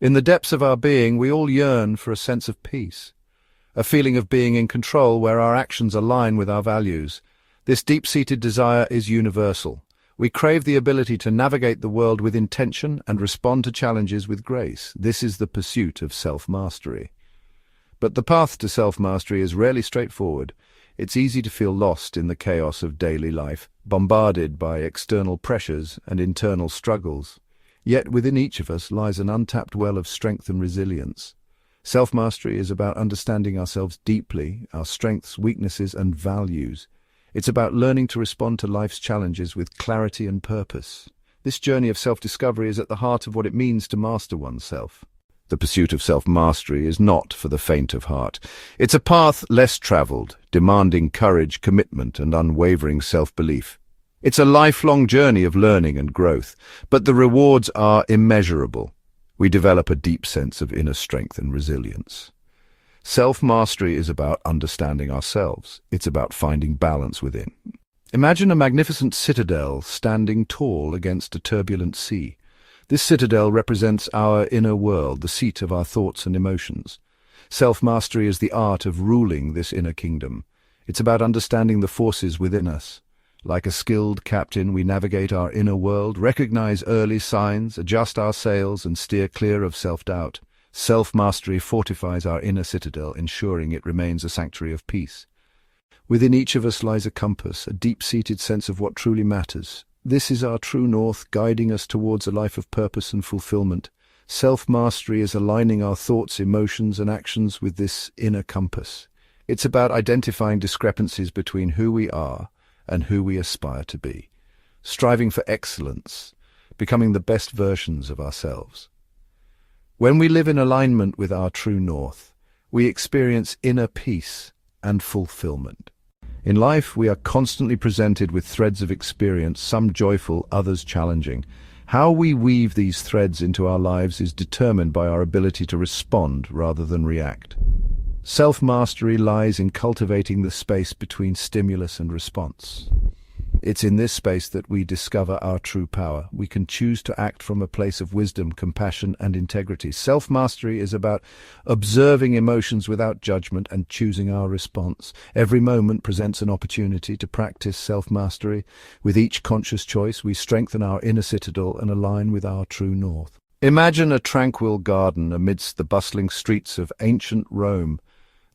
In the depths of our being, we all yearn for a sense of peace, a feeling of being in control where our actions align with our values. This deep-seated desire is universal. We crave the ability to navigate the world with intention and respond to challenges with grace. This is the pursuit of self-mastery. But the path to self-mastery is rarely straightforward. It's easy to feel lost in the chaos of daily life, bombarded by external pressures and internal struggles. Yet within each of us lies an untapped well of strength and resilience. Self-mastery is about understanding ourselves deeply, our strengths, weaknesses, and values. It's about learning to respond to life's challenges with clarity and purpose. This journey of self-discovery is at the heart of what it means to master oneself. The pursuit of self-mastery is not for the faint of heart. It's a path less traveled, demanding courage, commitment, and unwavering self-belief. It's a lifelong journey of learning and growth, but the rewards are immeasurable. We develop a deep sense of inner strength and resilience. Self-mastery is about understanding ourselves. It's about finding balance within. Imagine a magnificent citadel standing tall against a turbulent sea. This citadel represents our inner world, the seat of our thoughts and emotions. Self-mastery is the art of ruling this inner kingdom. It's about understanding the forces within us. Like a skilled captain, we navigate our inner world, recognize early signs, adjust our sails, and steer clear of self-doubt. Self-mastery fortifies our inner citadel, ensuring it remains a sanctuary of peace. Within each of us lies a compass, a deep-seated sense of what truly matters. This is our true north, guiding us towards a life of purpose and fulfillment. Self-mastery is aligning our thoughts, emotions, and actions with this inner compass. It's about identifying discrepancies between who we are and who we aspire to be, striving for excellence, becoming the best versions of ourselves. When we live in alignment with our true north, we experience inner peace and fulfillment. In life, we are constantly presented with threads of experience, some joyful, others challenging. How we weave these threads into our lives is determined by our ability to respond rather than react. Self-mastery lies in cultivating the space between stimulus and response. It's in this space that we discover our true power. We can choose to act from a place of wisdom, compassion, and integrity. Self-mastery is about observing emotions without judgment and choosing our response. Every moment presents an opportunity to practice self-mastery. With each conscious choice, we strengthen our inner citadel and align with our true north. Imagine a tranquil garden amidst the bustling streets of ancient Rome.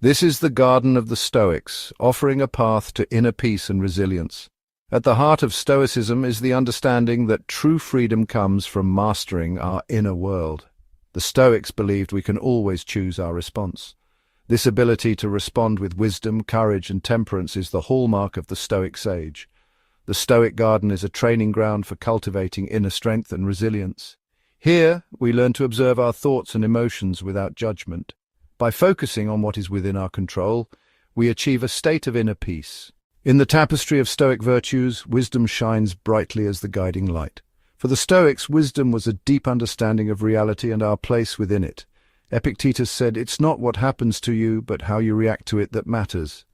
This is the garden of the Stoics, offering a path to inner peace and resilience. At the heart of Stoicism is the understanding that true freedom comes from mastering our inner world. The Stoics believed we can always choose our response. This ability to respond with wisdom, courage, and temperance is the hallmark of the Stoic sage. The Stoic garden is a training ground for cultivating inner strength and resilience. Here, we learn to observe our thoughts and emotions without judgment. By focusing on what is within our control, we achieve a state of inner peace. In the tapestry of Stoic virtues, wisdom shines brightly as the guiding light. For the Stoics, wisdom was a deep understanding of reality and our place within it. Epictetus said, "It's not what happens to you, but how you react to it that matters."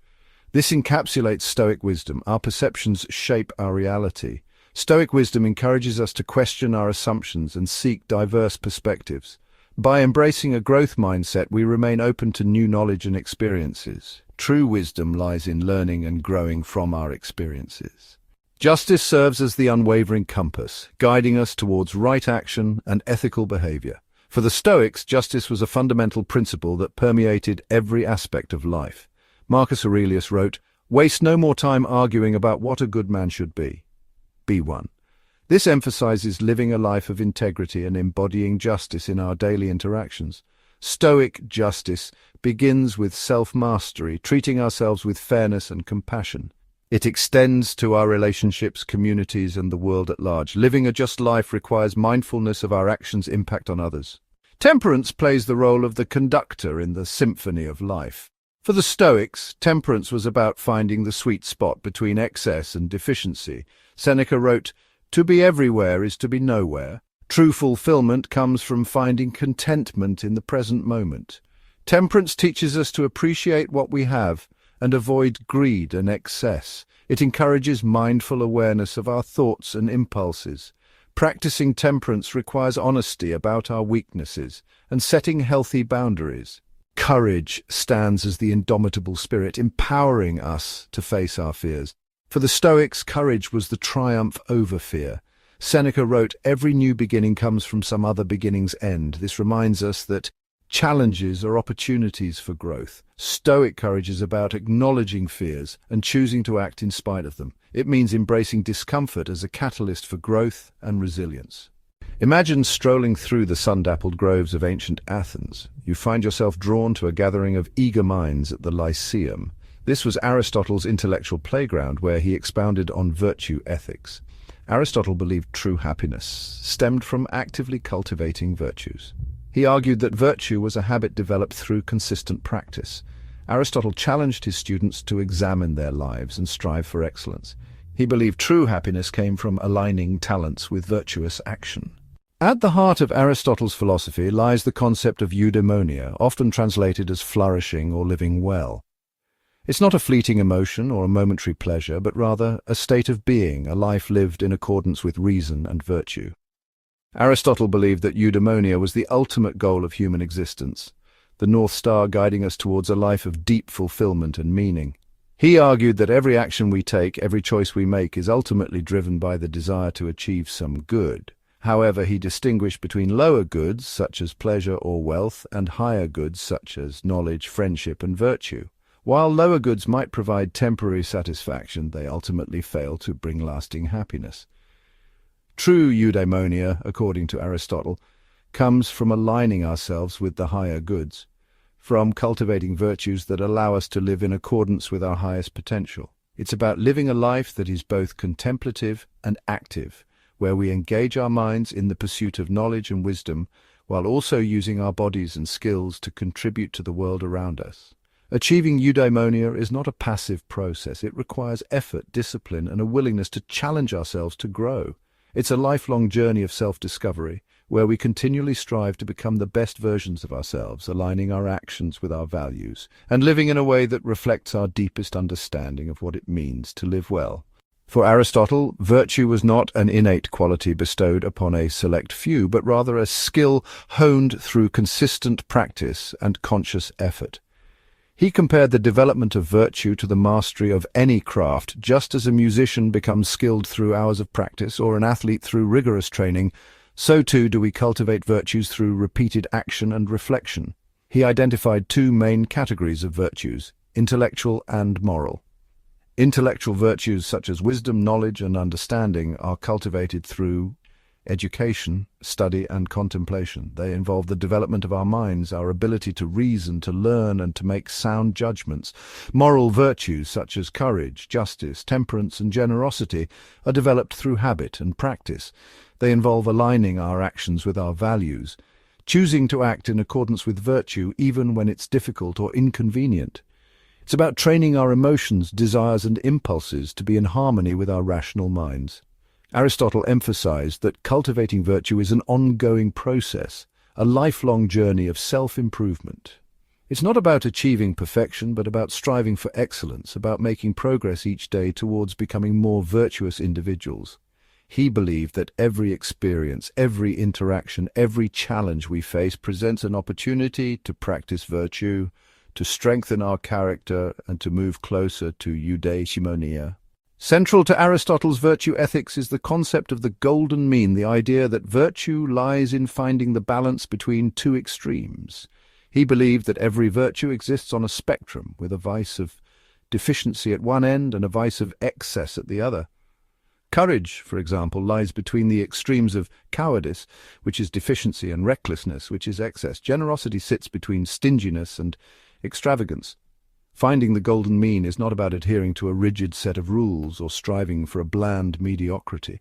This encapsulates Stoic wisdom. Our perceptions shape our reality. Stoic wisdom encourages us to question our assumptions and seek diverse perspectives. By embracing a growth mindset, we remain open to new knowledge and experiences. True wisdom lies in learning and growing from our experiences. Justice serves as the unwavering compass, guiding us towards right action and ethical behavior. For the Stoics, justice was a fundamental principle that permeated every aspect of life. Marcus Aurelius wrote, "Waste no more time arguing about what a good man should be. Be one." This emphasizes living a life of integrity and embodying justice in our daily interactions. Stoic justice begins with self-mastery, treating ourselves with fairness and compassion. It extends to our relationships, communities, and the world at large. Living a just life requires mindfulness of our actions' impact on others. Temperance plays the role of the conductor in the symphony of life. For the Stoics, temperance was about finding the sweet spot between excess and deficiency. Seneca wrote, "To be everywhere is to be nowhere." True fulfillment comes from finding contentment in the present moment. Temperance teaches us to appreciate what we have and avoid greed and excess. It encourages mindful awareness of our thoughts and impulses. Practicing temperance requires honesty about our weaknesses and setting healthy boundaries. Courage stands as the indomitable spirit, empowering us to face our fears. For the Stoics, courage was the triumph over fear. Seneca wrote, "Every new beginning comes from some other beginning's end." This reminds us that challenges are opportunities for growth. Stoic courage is about acknowledging fears and choosing to act in spite of them. It means embracing discomfort as a catalyst for growth and resilience. Imagine strolling through the sun-dappled groves of ancient Athens. You find yourself drawn to a gathering of eager minds at the Lyceum. This was Aristotle's intellectual playground, where he expounded on virtue ethics. Aristotle believed true happiness stemmed from actively cultivating virtues. He argued that virtue was a habit developed through consistent practice. Aristotle challenged his students to examine their lives and strive for excellence. He believed true happiness came from aligning talents with virtuous action. At the heart of Aristotle's philosophy lies the concept of eudaimonia, often translated as flourishing or living well. It's not a fleeting emotion or a momentary pleasure, but rather a state of being, a life lived in accordance with reason and virtue. Aristotle believed that eudaimonia was the ultimate goal of human existence, the North Star guiding us towards a life of deep fulfillment and meaning. He argued that every action we take, every choice we make, is ultimately driven by the desire to achieve some good. However, he distinguished between lower goods, such as pleasure or wealth, and higher goods, such as knowledge, friendship, and virtue. While lower goods might provide temporary satisfaction, they ultimately fail to bring lasting happiness. True eudaimonia, according to Aristotle, comes from aligning ourselves with the higher goods, from cultivating virtues that allow us to live in accordance with our highest potential. It's about living a life that is both contemplative and active, where we engage our minds in the pursuit of knowledge and wisdom, while also using our bodies and skills to contribute to the world around us. Achieving eudaimonia is not a passive process. It requires effort, discipline, and a willingness to challenge ourselves to grow. It's a lifelong journey of self-discovery, where we continually strive to become the best versions of ourselves, aligning our actions with our values, and living in a way that reflects our deepest understanding of what it means to live well. For Aristotle, virtue was not an innate quality bestowed upon a select few, but rather a skill honed through consistent practice and conscious effort. He compared the development of virtue to the mastery of any craft. Just as a musician becomes skilled through hours of practice or an athlete through rigorous training, so too do we cultivate virtues through repeated action and reflection. He identified two main categories of virtues, intellectual and moral. Intellectual virtues such as wisdom, knowledge, and understanding are cultivated through education, study, and contemplation. They involve the development of our minds, our ability to reason, to learn, and to make sound judgments. Moral virtues such as courage, justice, temperance, and generosity are developed through habit and practice. They involve aligning our actions with our values, choosing to act in accordance with virtue even when it's difficult or inconvenient. It's about training our emotions, desires, and impulses to be in harmony with our rational minds. Aristotle emphasized that cultivating virtue is an ongoing process, a lifelong journey of self-improvement. It's not about achieving perfection, but about striving for excellence, about making progress each day towards becoming more virtuous individuals. He believed that every experience, every interaction, every challenge we face presents an opportunity to practice virtue, to strengthen our character, and to move closer to eudaimonia. Central to Aristotle's virtue ethics is the concept of the golden mean, the idea that virtue lies in finding the balance between two extremes. He believed that every virtue exists on a spectrum, with a vice of deficiency at one end and a vice of excess at the other. Courage, for example, lies between the extremes of cowardice, which is deficiency, and recklessness, which is excess. Generosity sits between stinginess and extravagance. Finding the golden mean is not about adhering to a rigid set of rules or striving for a bland mediocrity.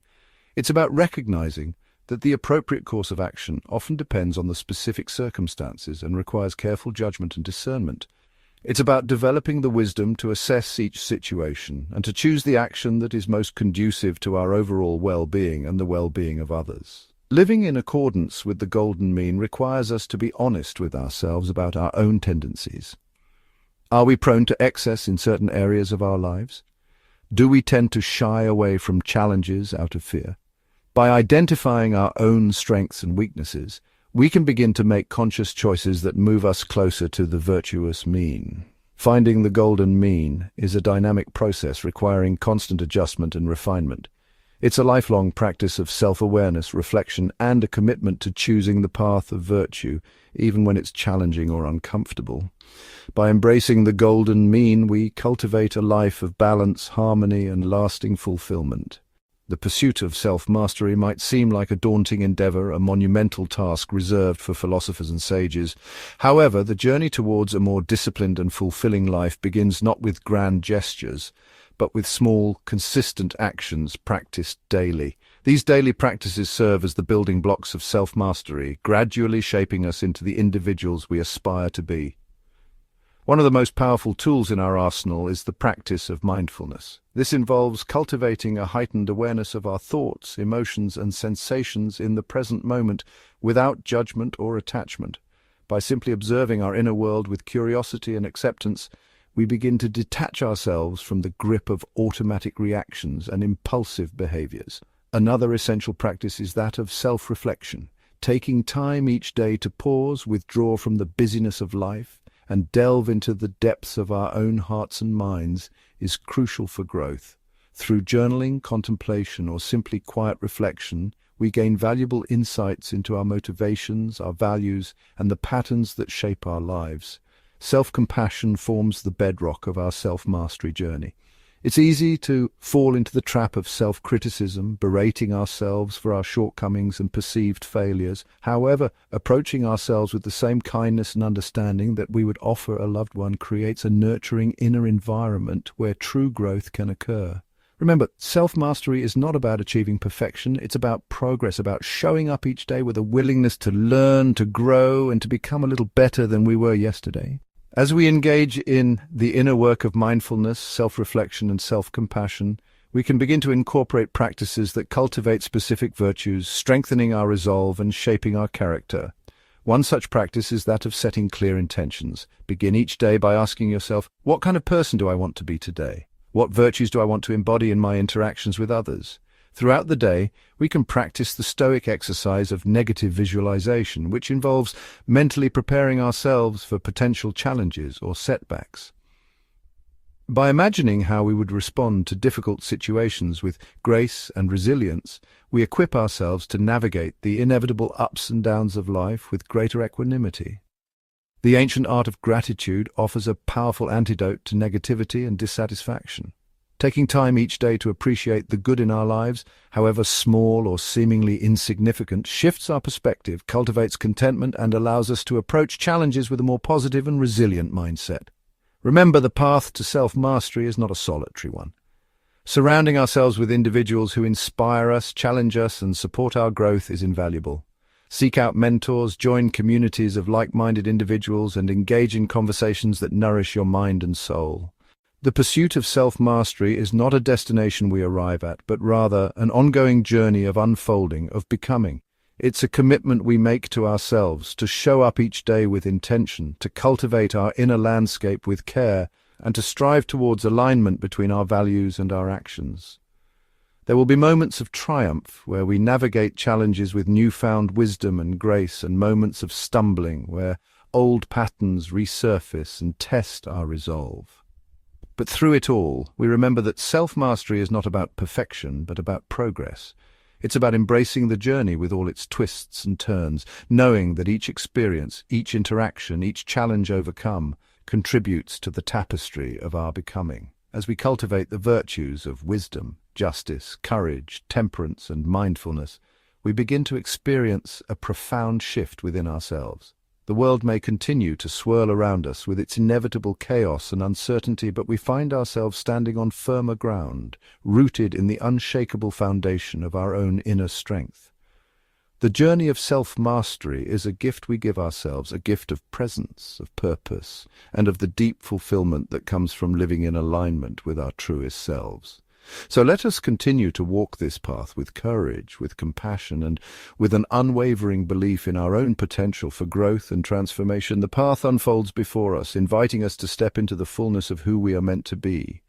It's about recognizing that the appropriate course of action often depends on the specific circumstances and requires careful judgment and discernment. It's about developing the wisdom to assess each situation and to choose the action that is most conducive to our overall well-being and the well-being of others. Living in accordance with the golden mean requires us to be honest with ourselves about our own tendencies. Are we prone to excess in certain areas of our lives? Do we tend to shy away from challenges out of fear? By identifying our own strengths and weaknesses, we can begin to make conscious choices that move us closer to the virtuous mean. Finding the golden mean is a dynamic process requiring constant adjustment and refinement. It's a lifelong practice of self-awareness, reflection, and a commitment to choosing the path of virtue, even when it's challenging or uncomfortable. By embracing the golden mean, we cultivate a life of balance, harmony, and lasting fulfillment. The pursuit of self-mastery might seem like a daunting endeavor, a monumental task reserved for philosophers and sages. However, the journey towards a more disciplined and fulfilling life begins not with grand gestures, but with small, consistent actions practiced daily. These daily practices serve as the building blocks of self-mastery, gradually shaping us into the individuals we aspire to be. One of the most powerful tools in our arsenal is the practice of mindfulness. This involves cultivating a heightened awareness of our thoughts, emotions, and sensations in the present moment without judgment or attachment. By simply observing our inner world with curiosity and acceptance, we begin to detach ourselves from the grip of automatic reactions and impulsive behaviors. Another essential practice is that of self-reflection. Taking time each day to pause, withdraw from the busyness of life, and delve into the depths of our own hearts and minds is crucial for growth. Through journaling, contemplation, or simply quiet reflection, we gain valuable insights into our motivations, our values, and the patterns that shape our lives. Self-compassion forms the bedrock of our self-mastery journey. It's easy to fall into the trap of self-criticism, berating ourselves for our shortcomings and perceived failures. However, approaching ourselves with the same kindness and understanding that we would offer a loved one creates a nurturing inner environment where true growth can occur. Remember, self-mastery is not about achieving perfection, it's about progress, about showing up each day with a willingness to learn, to grow, and to become a little better than we were yesterday. As we engage in the inner work of mindfulness, self-reflection, and self-compassion, we can begin to incorporate practices that cultivate specific virtues, strengthening our resolve and shaping our character. One such practice is that of setting clear intentions. Begin each day by asking yourself, what kind of person do I want to be today? What virtues do I want to embody in my interactions with others? Throughout the day, we can practice the Stoic exercise of negative visualization, which involves mentally preparing ourselves for potential challenges or setbacks. By imagining how we would respond to difficult situations with grace and resilience, we equip ourselves to navigate the inevitable ups and downs of life with greater equanimity. The ancient art of gratitude offers a powerful antidote to negativity and dissatisfaction. Taking time each day to appreciate the good in our lives, however small or seemingly insignificant, shifts our perspective, cultivates contentment, and allows us to approach challenges with a more positive and resilient mindset. Remember, the path to self-mastery is not a solitary one. Surrounding ourselves with individuals who inspire us, challenge us, and support our growth is invaluable. Seek out mentors, join communities of like-minded individuals, and engage in conversations that nourish your mind and soul. The pursuit of self-mastery is not a destination we arrive at, but rather an ongoing journey of unfolding, of becoming. It's a commitment we make to ourselves to show up each day with intention, to cultivate our inner landscape with care, and to strive towards alignment between our values and our actions. There will be moments of triumph where we navigate challenges with newfound wisdom and grace, and moments of stumbling where old patterns resurface and test our resolve. But through it all, we remember that self-mastery is not about perfection, but about progress. It's about embracing the journey with all its twists and turns, knowing that each experience, each interaction, each challenge overcome contributes to the tapestry of our becoming. As we cultivate the virtues of wisdom, justice, courage, temperance, and mindfulness, we begin to experience a profound shift within ourselves. The world may continue to swirl around us with its inevitable chaos and uncertainty, but we find ourselves standing on firmer ground, rooted in the unshakable foundation of our own inner strength. The journey of self-mastery is a gift we give ourselves, a gift of presence, of purpose, and of the deep fulfillment that comes from living in alignment with our truest selves. So let us continue to walk this path with courage, with compassion, and with an unwavering belief in our own potential for growth and transformation. The path unfolds before us, inviting us to step into the fullness of who we are meant to be.